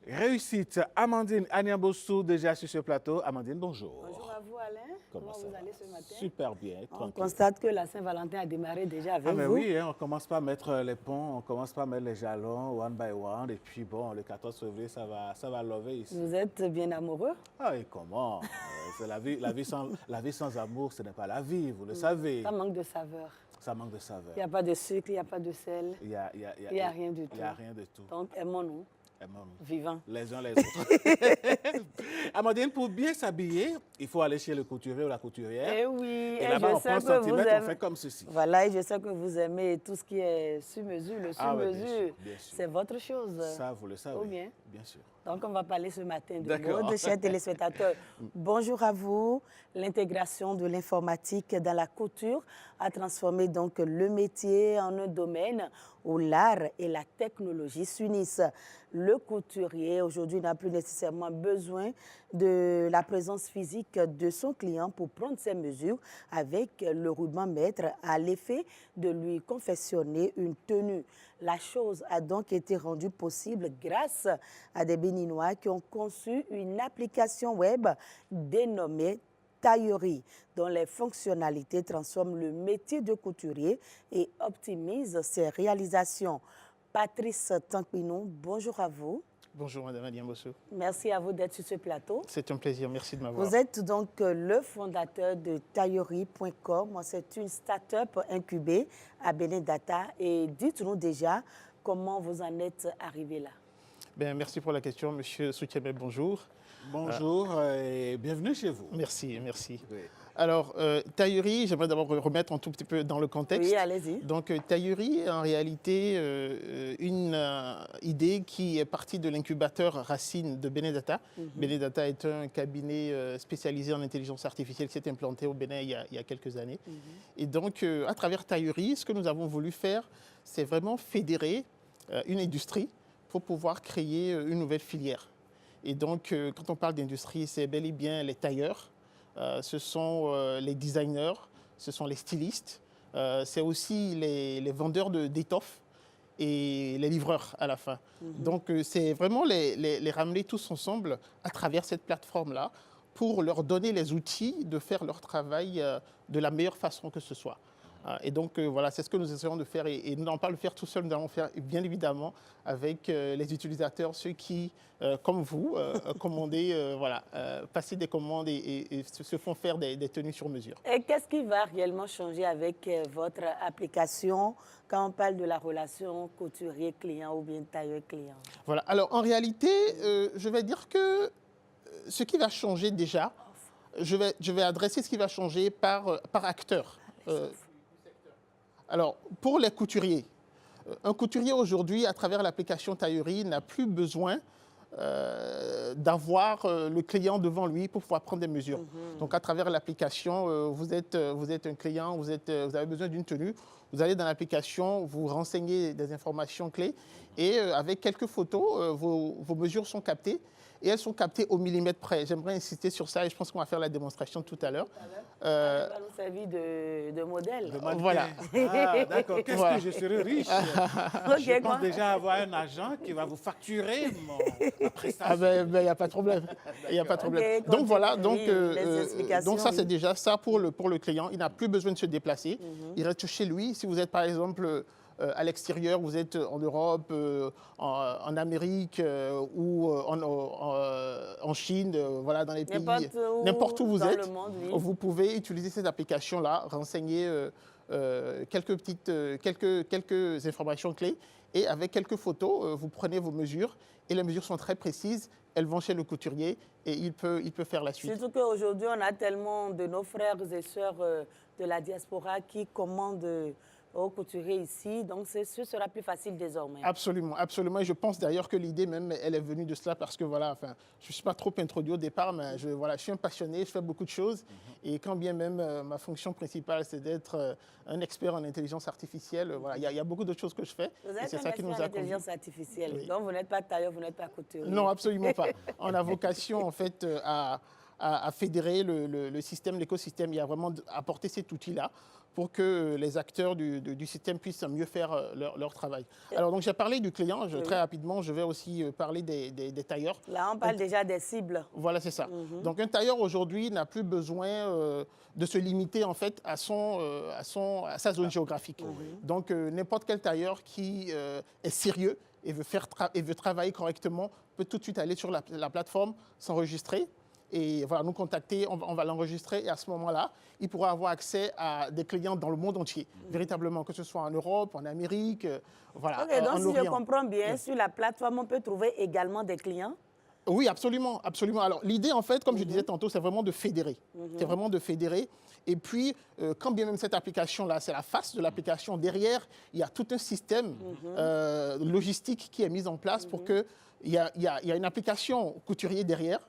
Réussite, Amandine Agnan-Bossou déjà sur ce plateau. Amandine, bonjour. Bonjour à vous Alain, comment vous allez ce matin? Super bien, On constate que la Saint-Valentin a démarré déjà avec vous. Oui, hein, on commence par mettre les ponts, on commence par mettre les jalons, one by one, et puis bon, le 14 février, ça va lover ici. Vous êtes bien amoureux? Ah et comment? C'est la vie sans amour, ce n'est pas la vie, vous le savez. Ça manque de saveur. Ça manque de saveur. Il n'y a pas de sucre, il n'y a pas de sel. Il y a rien du tout. Il n'y a rien du tout. Donc aimons-nous. Vivant. Les uns les autres. Amandine, pour bien s'habiller, il faut aller chez le couturier ou la couturière. Eh oui, et là-bas, on prend centimètre, on fait comme ceci. Voilà, et je sais que vous aimez tout ce qui est sur-mesure. Le sur-mesure, c'est votre chose. Ça, vous le savez. Ou bien? Bien sûr. Donc, on va parler ce matin de mode, chers téléspectateurs. Bonjour à vous. L'intégration de l'informatique dans la couture a transformé donc le métier en un domaine où l'art et la technologie s'unissent. Le couturier, aujourd'hui, n'a plus nécessairement besoin de la présence physique de son client pour prendre ses mesures avec le ruban maître à l'effet de lui confectionner une tenue. La chose a donc été rendue possible grâce à des Béninois qui ont conçu une application web dénommée Taillerie, dont les fonctionnalités transforment le métier de couturier et optimisent ses réalisations. Patrice Tankpinou, bonjour à vous. Bonjour Madame Agnan-Bossou. Merci à vous d'être sur ce plateau. C'est un plaisir, merci de m'avoir. Vous êtes donc le fondateur de taillerie.com. C'est une start-up incubée à Benedata. Et dites-nous déjà comment vous en êtes arrivé là. Bien, merci pour la question, Monsieur Soutiemé, bonjour. Bonjour et bienvenue chez vous. Merci, merci. Oui. Alors, Taillerie, j'aimerais d'abord remettre un tout petit peu dans le contexte. Oui, allez-y. Donc, Taillerie est en réalité une idée qui est partie de l'incubateur Racine de Benedata. Benedata est un cabinet spécialisé en intelligence artificielle qui s'est implanté au Bénin il y a quelques années. Et donc, à travers Taillerie, ce que nous avons voulu faire, c'est vraiment fédérer une industrie pour pouvoir créer une nouvelle filière. Et donc, quand on parle d'industrie, c'est bel et bien les tailleurs, ce sont les designers, ce sont les stylistes, c'est aussi les vendeurs d'étoffes et les livreurs à la fin. Donc, c'est vraiment les ramener tous ensemble à travers cette plateforme-là pour leur donner les outils de faire leur travail de la meilleure façon que ce soit. Et donc, voilà, c'est ce que nous essayons de faire. Et nous n'allons pas le faire tout seul, nous allons le faire bien évidemment avec les utilisateurs, ceux qui, comme vous, commandaient, passer des commandes et se font faire des tenues sur mesure. Et qu'est-ce qui va réellement changer avec votre application quand on parle de la relation couturier-client ou bien tailleur-client? Voilà. Alors, en réalité, je vais dire que ce qui va changer déjà, je vais adresser ce qui va changer par acteur. Alors, pour les couturiers, un couturier aujourd'hui, à travers l'application Taillerie, n'a plus besoin d'avoir le client devant lui pour pouvoir prendre des mesures. Donc, à travers l'application, vous êtes un client, vous avez besoin d'une tenue, vous allez dans l'application, vous renseignez des informations clés et avec quelques photos, vos mesures sont captées. Et elles sont captées au millimètre près. J'aimerais insister sur ça et je pense qu'on va faire la démonstration tout à l'heure. On va nous servir de modèle. Voilà. Ah, d'accord. Qu'est-ce que je serai riche? Je pense déjà avoir un agent qui va vous facturer ma prestation. Ah ben, il n'y a pas de problème. Il n'y a pas de problème. Donc voilà, donc ça c'est déjà ça pour le client. Il n'a plus besoin de se déplacer. Il reste chez lui. Si vous êtes par exemple à l'extérieur, vous êtes en Europe, en Amérique ou en Chine, voilà, dans les pays, n'importe où vous êtes, vous pouvez utiliser cette application-là, renseigner quelques informations clés et avec quelques photos, vous prenez vos mesures et les mesures sont très précises. Elles vont chez le couturier et il peut faire la suite. Surtout qu'aujourd'hui, on a tellement de nos frères et sœurs de la diaspora qui commandent aux couturiers ici, donc ce sera plus facile désormais. Absolument, absolument. Et je pense d'ailleurs que l'idée même, elle est venue de cela parce que voilà, enfin, je ne suis pas trop introduit au départ, mais je suis un passionné, je fais beaucoup de choses. Et quand bien même ma fonction principale, c'est d'être un expert en intelligence artificielle, voilà, il y a beaucoup d'autres choses que je fais. Vous êtes un expert en intelligence artificielle, oui. Donc vous n'êtes pas tailleur, vous n'êtes pas couturier. Non, absolument pas. On a vocation en fait à fédérer le système, l'écosystème, il y a vraiment apporter cet outil-là pour que les acteurs du système puissent mieux faire leur travail. Alors, donc, j'ai parlé du client. Très rapidement, je vais aussi parler des tailleurs. Là, on parle déjà des cibles. Voilà, c'est ça. Donc, un tailleur, aujourd'hui, n'a plus besoin de se limiter, en fait, à sa zone géographique. Donc, n'importe quel tailleur qui est sérieux et veut travailler correctement peut tout de suite aller sur la plateforme, s'enregistrer et voilà, nous contacter, on va l'enregistrer et à ce moment-là, il pourra avoir accès à des clients dans le monde entier, véritablement, que ce soit en Europe, en Amérique, voilà, donc, en si Orient. je comprends bien, sur la plateforme, on peut trouver également des clients? Oui, absolument, absolument. Alors, l'idée, en fait, comme je disais tantôt, c'est vraiment de fédérer. C'est vraiment de fédérer. Et puis, quand bien même cette application-là, c'est la face de l'application, derrière, il y a tout un système logistique qui est mis en place pour que il y a une application couturier derrière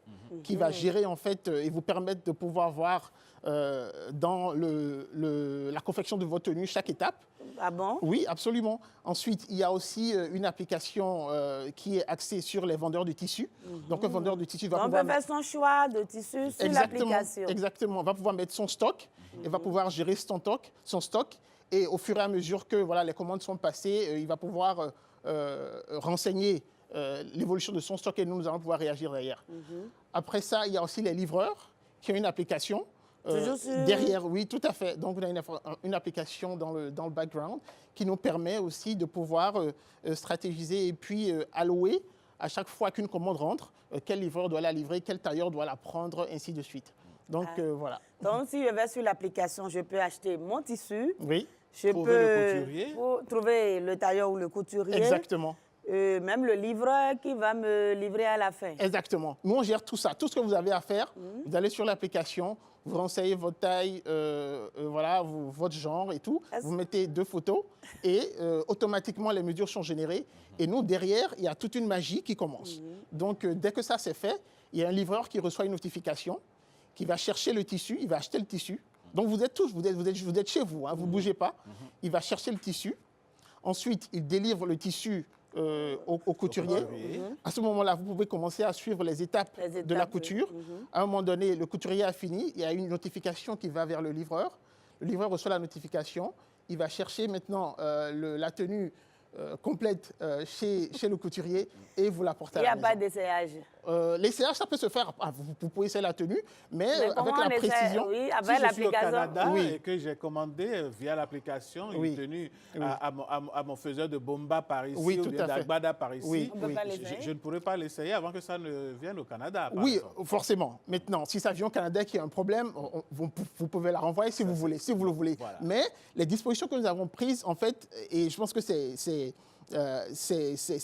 qui va gérer, en fait, et vous permettre de pouvoir voir dans la confection de votre tenue chaque étape. Ah bon? Oui, absolument. Ensuite, il y a aussi une application qui est axée sur les vendeurs de tissus. Donc, un vendeur de tissus va pouvoir... On peut faire son choix de tissu sur l'application. Exactement. Va pouvoir mettre son stock et va pouvoir gérer son stock. Et au fur et à mesure que voilà, les commandes sont passées, il va pouvoir renseigner l'évolution de son stock et nous allons pouvoir réagir derrière. Après ça, il y a aussi les livreurs qui ont une application. Derrière, oui, tout à fait. Donc, on a une application dans le background qui nous permet aussi de pouvoir stratégiser et puis allouer à chaque fois qu'une commande rentre, quel livreur doit la livrer, quel tailleur doit la prendre, ainsi de suite. Donc, voilà. Donc, si je vais sur l'application, je peux acheter mon tissu. Oui. Je peux trouver le tailleur ou le couturier. Exactement. Même le livreur qui va me livrer à la fin. Exactement. Nous, on gère tout ça. Tout ce que vous avez à faire, vous allez sur l'application, vous renseignez votre taille, voilà, votre genre et tout. Vous mettez 2 photos et automatiquement, les mesures sont générées. Et nous, derrière, il y a toute une magie qui commence. Donc, dès que ça c'est fait, il y a un livreur qui reçoit une notification, qui va chercher le tissu, il va acheter le tissu. Donc, vous êtes tous, vous êtes chez vous, hein, vous ne bougez pas. Il va chercher le tissu. Ensuite, il délivre le tissu au couturier. À ce moment-là, vous pouvez commencer à suivre les étapes de la couture. À un moment donné, le couturier a fini, il y a une notification qui va vers le livreur. Le livreur reçoit la notification, il va chercher maintenant la tenue complète chez le couturier et vous la portez à la maison. Il n'y a pas d'essayage. L'essayage, ça peut se faire, vous pouvez essayer la tenue, mais avec la précision. Oui, avec si je suis au Canada oui. et que j'ai commandé via l'application une tenue à mon faiseur de bomba par ici ou d'Agbada par ici, je ne pourrais pas l'essayer avant que ça ne vienne au Canada. Oui, forcément. Maintenant, si ça vient au Canada qui a un problème, vous pouvez la renvoyer si vous voulez, si vous le voulez. Voilà. Mais les dispositions que nous avons prises, en fait, et je pense que c'est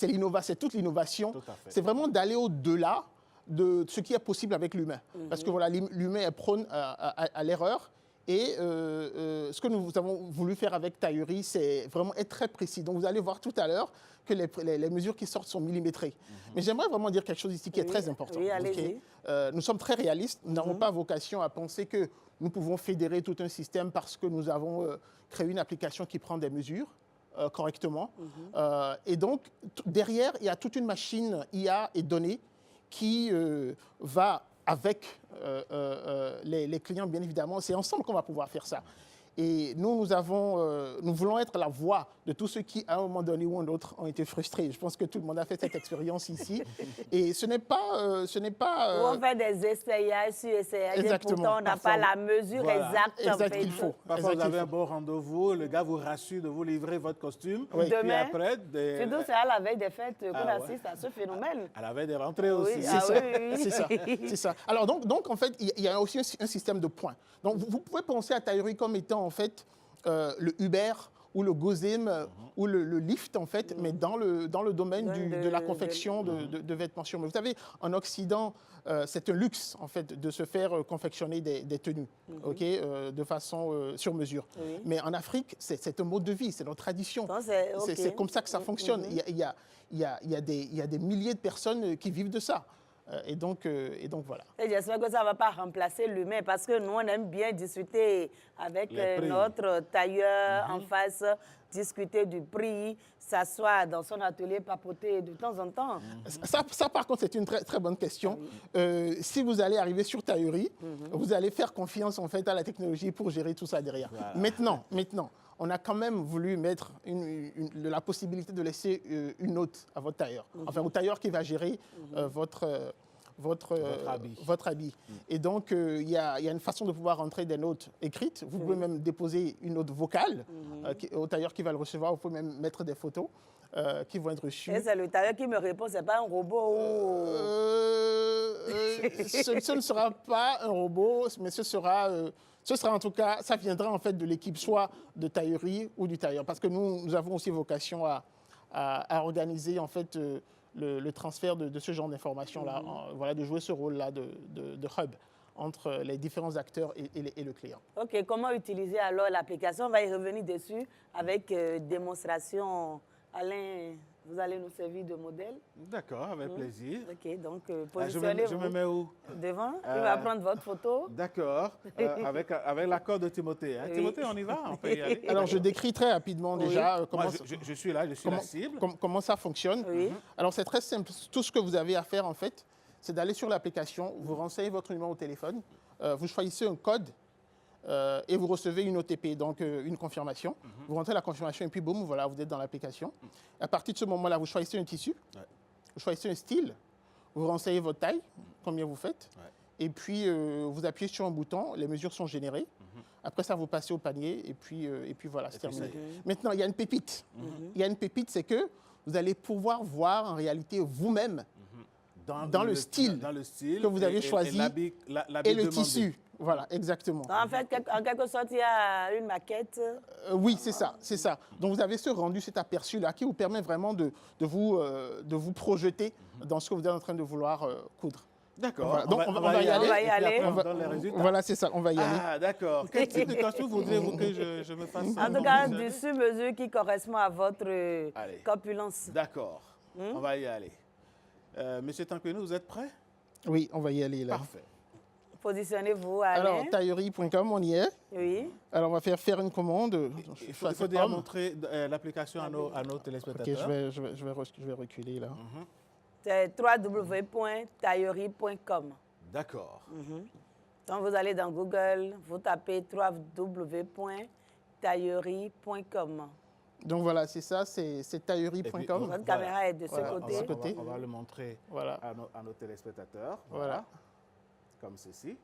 l'innovation, c'est toute l'innovation. C'est vraiment d'aller au-delà de ce qui est possible avec l'humain. Parce que voilà, l'humain est prône à l'erreur. Et ce que nous avons voulu faire avec Taillerie, c'est vraiment être très précis. Donc vous allez voir tout à l'heure que les mesures qui sortent sont millimétrées. Mais j'aimerais vraiment dire quelque chose ici qui est très important. Oui, allez-y. Nous sommes très réalistes. Nous n'avons pas vocation à penser que nous pouvons fédérer tout un système parce que nous avons créé une application qui prend des mesures correctement. Et donc, derrière, il y a toute une machine IA et données qui va avec les clients, bien évidemment. C'est ensemble qu'on va pouvoir faire ça. Et nous voulons être la voix de tous ceux qui, à un moment donné ou un autre, ont été frustrés. Je pense que tout le monde a fait cette expérience ici. Et ce n'est pas... on fait des essayages sur essayages. Exactement. Et pourtant, on n'a pas la mesure exacte. qu'il faut. Parfois, vous avez un bon rendez-vous, le gars vous rassure de vous livrer votre costume. Oui. Demain, puis après, surtout c'est à la veille des fêtes qu'on assiste à ce phénomène. À la veille des rentrées aussi. C'est ça. Alors donc, en fait, il y a aussi un système de points. Donc, vous pouvez penser à Taillerie comme étant, en fait, le Uber ou le Gozem ou le Lyft, en fait, mais dans le domaine de la confection de vêtements sur mesure. Vous savez, en Occident, c'est un luxe, en fait, de se faire confectionner des tenues, de façon sur mesure. Mais en Afrique, c'est un mode de vie, c'est notre tradition. C'est comme ça que ça fonctionne. Il y a des milliers de personnes qui vivent de ça. Et donc voilà. Et j'espère que ça ne va pas remplacer l'humain parce que nous, on aime bien discuter avec notre tailleur en face, discuter du prix, s'asseoir dans son atelier, papoter de temps en temps. Ça par contre, c'est une très, très bonne question. Si vous allez arriver sur taillerie, vous allez faire confiance en fait à la technologie pour gérer tout ça derrière. Voilà. Maintenant, on a quand même voulu mettre la possibilité de laisser une note à votre tailleur. Enfin, au tailleur qui va gérer votre habit. Et donc, il y a une façon de pouvoir rentrer des notes écrites. Vous pouvez même déposer une note vocale au tailleur qui va le recevoir. Vous pouvez même mettre des photos qui vont être reçues. Et c'est le tailleur qui me répond, ce n'est pas un robot ce ne sera pas un robot, mais ce sera en tout cas, ça viendra en fait de l'équipe, soit de taillerie ou du tailleur. Parce que nous avons aussi vocation à organiser en fait le transfert de ce genre d'informations-là, voilà, de jouer ce rôle-là de hub entre les différents acteurs et le client. OK, comment utiliser alors l'application? On va y revenir dessus avec démonstration. Alain, vous allez nous servir de modèle? D'accord, avec plaisir. OK, donc positionnez-vous. Je me mets où? Devant. Il va prendre votre photo. D'accord, avec l'accord de Timothée. Hein. Oui. Timothée, on y va? On peut y aller. Alors, je décris très rapidement déjà comment... Moi, je suis là, je suis la cible. Comment ça fonctionne. Oui. Alors, c'est très simple. Tout ce que vous avez à faire, en fait, c'est d'aller sur l'application, vous renseignez votre numéro de téléphone, vous choisissez un code et vous recevez une OTP, donc une confirmation. Vous rentrez la confirmation et puis boum, voilà, vous êtes dans l'application. À partir de ce moment-là, vous choisissez un tissu, vous choisissez un style, vous renseignez votre taille, combien vous faites, et puis vous appuyez sur un bouton, les mesures sont générées. Après ça, vous passez au panier et puis voilà, c'est terminé. Maintenant, il y a une pépite. Il y a une pépite, c'est que vous allez pouvoir voir en réalité vous-même dans le style que vous avez choisi et le tissu. Voilà, exactement. En fait, en quelque sorte, il y a une maquette. Oui, c'est ça. Donc, vous avez ce rendu, cet aperçu-là qui vous permet vraiment de vous projeter dans ce que vous êtes en train de vouloir coudre. D'accord. Voilà. Donc, on va y aller. On va dans les résultats. Voilà, c'est ça, on va y aller. Ah, d'accord. Quel type de costume voudrez-vous que je me fasse? En tout cas, du sur-mesure qui correspond à votre corpulence. D'accord. On va y aller. Monsieur Tankwenou, vous êtes prêt? Oui, on va y aller là. Parfait. Positionnez-vous, Alain. Alors, taillerie.com, on y est. Oui. Alors, on va faire une commande. Il faut déjà montrer l'application à nos téléspectateurs. Ok, je vais reculer là. C'est www.taillerie.com. D'accord. Donc, vous allez dans Google, vous tapez www.taillerie.com. Donc voilà, c'est ça, c'est taillerie.com. Votre caméra est de ce côté. On va le montrer à nos téléspectateurs. Voilà. Comme ceci.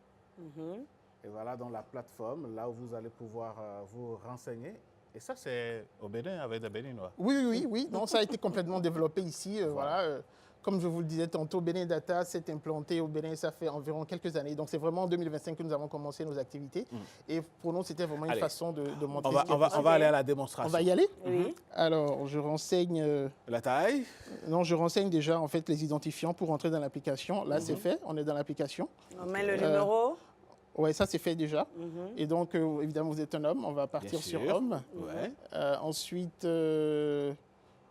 Et voilà dans la plateforme, là où vous allez pouvoir vous renseigner. Et ça, c'est au Bénin, avec des Béninois. Oui. Non, ça a été complètement développé ici. Voilà. Comme je vous le disais tantôt, Benedata s'est implanté au Bénin, ça fait environ quelques années. Donc, c'est vraiment en 2025 que nous avons commencé nos activités. Et pour nous, c'était vraiment une façon de montrer. On va aller à la démonstration. On va y aller? Oui. Alors, je renseigne... La taille? Non, je renseigne déjà, en fait, les identifiants pour entrer dans l'application. Là, c'est fait. On est dans l'application. On met le numéro? Oui, ça, c'est fait déjà. Et donc, évidemment, vous êtes un homme. On va partir sur homme. Ouais. Ensuite,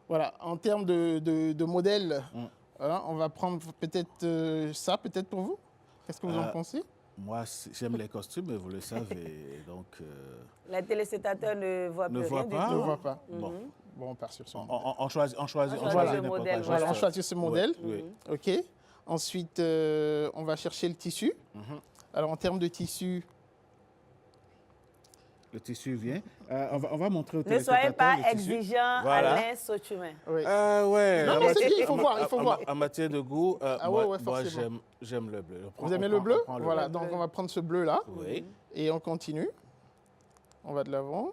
voilà, en termes de modèle... Voilà, on va prendre peut-être ça, peut-être pour vous. Qu'est-ce que vous en pensez? Moi, j'aime les costumes, mais vous le savez. Donc, les téléspectateurs ne voient plus rien du tout. Ne voient pas. Bon, on part sur ce modèle. On choisit le modèle. Voilà, on choisit ce modèle. Oui. OK. Ensuite, on va chercher le tissu. Alors, en termes de tissu... Le tissu vient. On va montrer au téléspectateur. Ne soyez pas exigeant, voilà. Alain Sotumain. Oui. Non, mais c'est il faut voir. En matière de goût, moi j'aime le bleu. Vous aimez le bleu? Voilà, donc on va prendre ce bleu-là. Oui. Et on continue. On va de l'avant.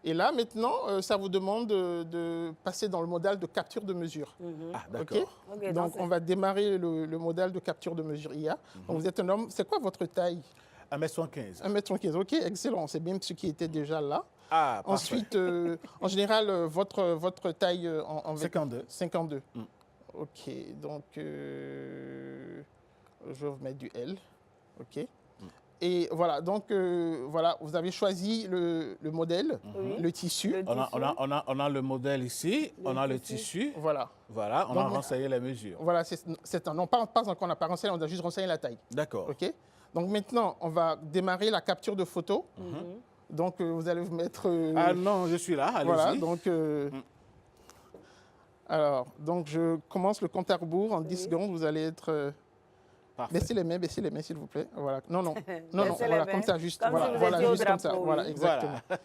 Et là, maintenant, ça vous demande de passer dans le modal de capture de mesure. Ah, d'accord. Okay. Donc, on va démarrer le modal de capture de mesure IA. Donc, vous êtes un homme. C'est quoi votre taille? 1m75. 1m75, ok, excellent. C'est bien ce qui était déjà là. Ah, parfait. Ensuite, en général, votre taille en 52. 52. Ok, donc je vais vous mettre du L. Ok. Et voilà, donc voilà, vous avez choisi le modèle, le tissu. On a le modèle ici, on a le tissu. Voilà. Voilà, on a renseigné les mesures. Voilà, non, pas encore, on n'a pas renseigné, on a juste renseigné la taille. D'accord. OK. Donc maintenant, on va démarrer la capture de photo. Donc vous allez vous mettre... Ah non, je suis là, allez-y. Voilà, donc... Alors, donc je commence le compte à rebours. En 10 secondes, vous allez être... baissez les mains, s'il vous plaît. Voilà. Non, voilà, comme ça, juste. Comme voilà, si juste comme drapeau, ça. Voilà, exactement. Voilà.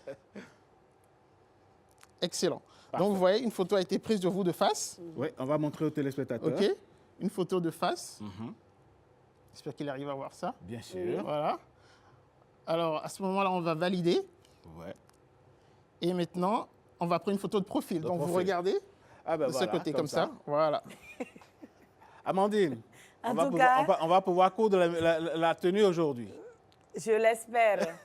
Excellent. Parfait. Donc, vous voyez, une photo a été prise de vous de face. Oui, on va montrer aux téléspectateurs. OK. Une photo de face. J'espère qu'il arrive à voir ça. Bien sûr. Voilà. Alors, à ce moment-là, on va valider. Ouais. Et maintenant, on va prendre une photo de profil. Donc, vous regardez de ce côté, comme ça. Voilà. Amandine, on va pouvoir coudre la tenue aujourd'hui. Je l'espère.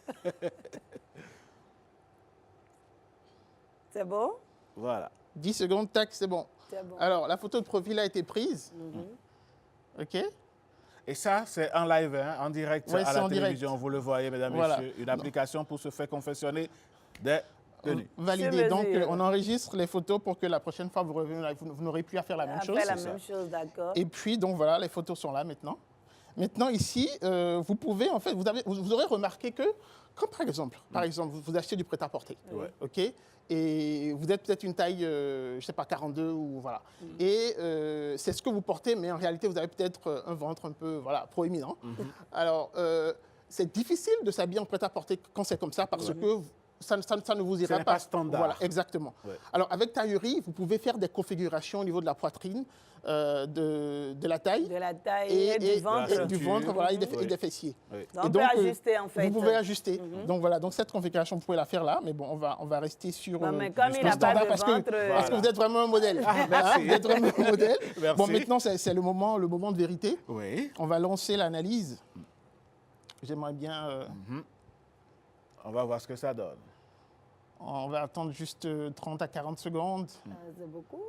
C'est bon? Voilà. 10 secondes, tac, c'est bon. Bon. Alors, la photo de profil a été prise. OK. Et ça, c'est en live, hein, en direct à la télévision. Vous le voyez, mesdames et messieurs. Une application pour se faire confectionner des tenues. Validé. Donc, on enregistre les photos pour que la prochaine fois, vous n'aurez plus à faire la même chose. La même chose, d'accord. Et puis, donc voilà, les photos sont là maintenant. Maintenant, ici, vous pouvez, en fait, vous aurez remarqué que, comme par exemple, vous achetez du prêt-à-porter, OK, et vous êtes peut-être une taille, je ne sais pas, 42 ou voilà. Et c'est ce que vous portez, mais en réalité, vous avez peut-être un ventre un peu, voilà, proéminent. Alors, c'est difficile de s'habiller en prêt-à-porter quand c'est comme ça parce que ça ne vous ira pas standard. Voilà, exactement. Alors, avec taillerie, vous pouvez faire des configurations au niveau de la poitrine, de la taille. De la taille et du ventre. Et du ventre, voilà, et des fessiers. Donc, on peut ajuster, en fait. Vous pouvez ajuster. Donc, voilà, donc cette configuration, vous pouvez la faire là, mais bon, on va rester sur mais comme il n'a pas de ventre... Parce que vous êtes vraiment un modèle. Merci. Vous êtes vraiment un modèle. Merci. Bon, maintenant, c'est le moment de vérité. Oui. On va lancer l'analyse. J'aimerais bien... On va voir ce que ça donne. On va attendre juste 30 à 40 secondes. C'est beaucoup.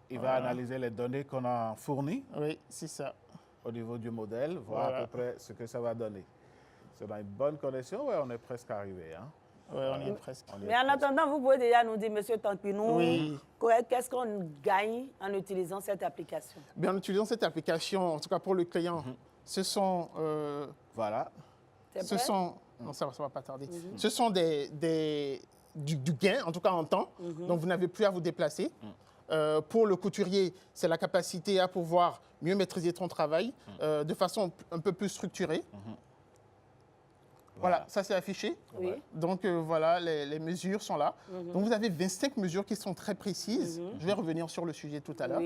Il va analyser les données qu'on a fournies. Oui, c'est ça. Au niveau du modèle, voir à peu près ce que ça va donner. C'est dans une bonne connexion, on est presque arrivé. Hein? Oui, on y est presque. Mais en attendant, vous pouvez déjà nous dire, Monsieur Tanpinou, qu'est-ce qu'on gagne en utilisant cette application? Bien, en utilisant cette application, en tout cas pour le client, ce sont... voilà. Ce sont... Non, ça va pas tarder. Ce sont du gain, en tout cas en temps. Donc, vous n'avez plus à vous déplacer. Pour le couturier, c'est la capacité à pouvoir mieux maîtriser ton travail de façon un peu plus structurée. Voilà, ça c'est affiché. Oui. Donc voilà, les mesures sont là. Donc vous avez 25 mesures qui sont très précises. Je vais revenir sur le sujet tout à l'heure.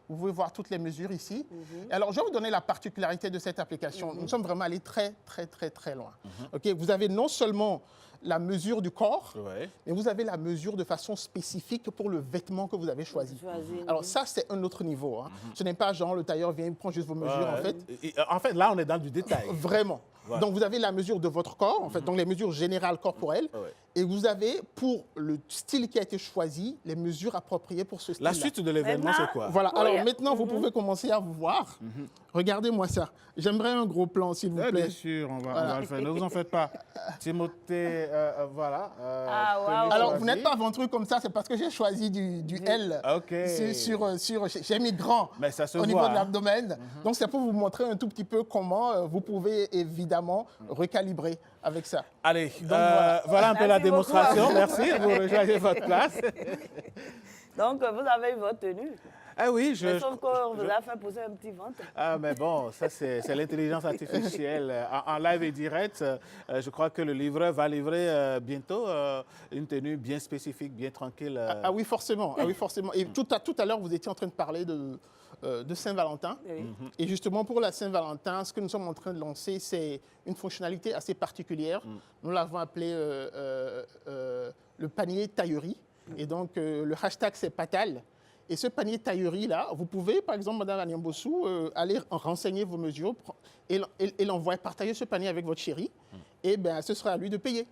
Vous pouvez voir toutes les mesures ici. Et alors, je vais vous donner la particularité de cette application. Nous sommes vraiment allés très, très, très, très loin. Okay, vous avez non seulement la mesure du corps, mais vous avez la mesure de façon spécifique pour le vêtement que vous avez choisi. Alors ça, c'est un autre niveau. Hein. Ce n'est pas genre le tailleur vient, il prend juste vos mesures, en fait. En fait, là, on est dans du détail. Vraiment. Voilà. Donc, vous avez la mesure de votre corps, en fait, donc les mesures générales corporelles. Et vous avez, pour le style qui a été choisi, les mesures appropriées pour ce style-là. La suite de l'événement, c'est quoi? Voilà. Alors, maintenant, vous pouvez commencer à vous voir. Regardez-moi ça. J'aimerais un gros plan, s'il vous plaît. Bien sûr, on va le faire. Ne vous en faites pas. Timothée, voilà. Alors, vous n'êtes pas ventreux comme ça, c'est parce que j'ai choisi du L. OK. J'ai mis grand au niveau de l'abdomen. Donc, c'est pour vous montrer un tout petit peu comment vous pouvez évidemment recalibrer avec ça. Allez, voilà un peu la démonstration. Merci, vous rejoignez votre place. Donc, vous avez eu votre tenue. Ah oui, sauf qu'on vous a fait pousser un petit ventre. Ah, mais bon, ça, c'est l'intelligence artificielle. En live et direct, je crois que le livreur va livrer bientôt une tenue bien spécifique, bien tranquille. Ah oui, forcément. Ah oui, forcément. Et tout à l'heure, vous étiez en train de parler de Saint-Valentin. Et justement, pour la Saint-Valentin, ce que nous sommes en train de lancer, c'est une fonctionnalité assez particulière. Nous l'avons appelé le panier taillerie. Et donc, le hashtag, c'est Patal. Et ce panier taillerie-là, vous pouvez, par exemple, Madame Agnambossou, aller renseigner vos mesures et l'envoyer, partager ce panier avec votre chéri. Et bien, ce sera à lui de payer.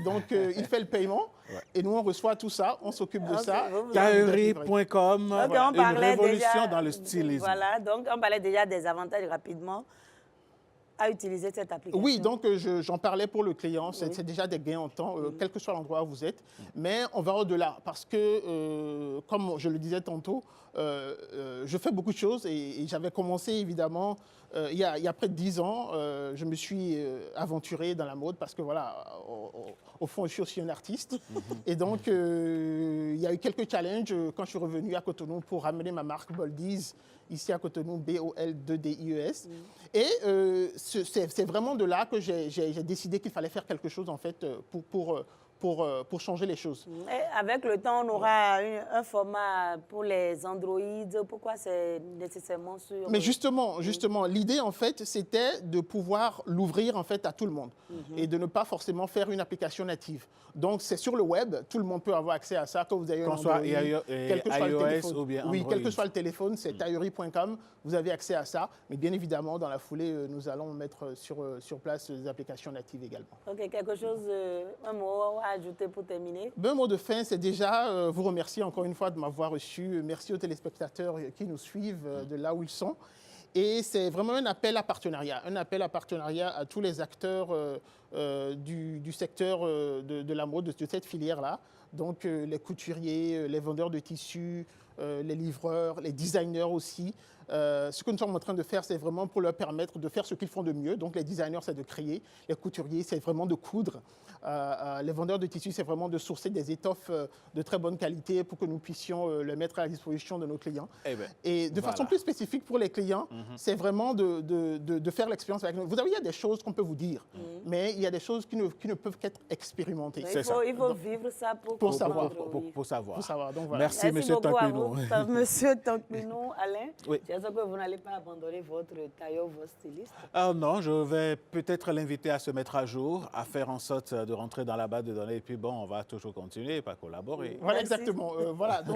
Donc, il fait le paiement et nous, on reçoit tout ça, on s'occupe de ça. Taillerie.com, une révolution dans le stylisme. Voilà, donc on parlait déjà des avantages rapidement. à utiliser cette application? Oui, donc j'en parlais pour le client, c'est déjà des gains en temps, quel que soit l'endroit où vous êtes, mais on va au-delà, parce que, comme je le disais tantôt, je fais beaucoup de choses et j'avais commencé évidemment, il y a près de 10 ans, je me suis aventuré dans la mode parce que voilà, au fond, je suis aussi un artiste. Et donc, il y a eu quelques challenges quand je suis revenu à Cotonou pour ramener ma marque Boldies ici à Cotonou, BOL2DIES. Et c'est vraiment de là que j'ai décidé qu'il fallait faire quelque chose en fait pour changer les choses. Et avec le temps, on aura un format pour les Android. Pourquoi c'est nécessairement sur... Mais justement, l'idée en fait, c'était de pouvoir l'ouvrir en fait à tout le monde et de ne pas forcément faire une application native. Donc c'est sur le web, tout le monde peut avoir accès à ça, que vous ayez un Android, quel que soit le téléphone. Ou bien Android. Oui, quel que soit le téléphone, c'est tahuri.com, vous avez accès à ça. Mais bien évidemment, dans la foulée, nous allons mettre sur place des applications natives également. Ok, quelque chose, un mot à ajouter pour terminer? Un mot de fin, c'est déjà vous remercier encore une fois de m'avoir reçu. Merci aux téléspectateurs qui nous suivent de là où ils sont. Et c'est vraiment un appel à partenariat à tous les acteurs du secteur de la mode, de cette filière-là. Donc les couturiers, les vendeurs de tissus, les livreurs, les designers aussi. Ce que nous sommes en train de faire, c'est vraiment pour leur permettre de faire ce qu'ils font de mieux. Donc les designers, c'est de créer. Les couturiers, c'est vraiment de coudre. Les vendeurs de tissus, c'est vraiment de sourcer des étoffes de très bonne qualité pour que nous puissions les mettre à la disposition de nos clients. Et de façon plus spécifique pour les clients, c'est vraiment de faire l'expérience avec nous. Vous savez, il y a des choses qu'on peut vous dire, mais il y a des choses qui ne peuvent qu'être expérimentées. Il faut vivre ça pour savoir. Pour savoir. Donc, voilà. Merci, M. Tokminou. Monsieur Tokminou, Alain, oui. j'espère que vous n'allez pas abandonner votre tailleur, votre styliste. Non, je vais peut-être l'inviter à se mettre à jour, à faire en sorte de rentrer dans la base de données. Et puis bon, on va toujours continuer, pas collaborer. Voilà, exactement. Voilà. Donc,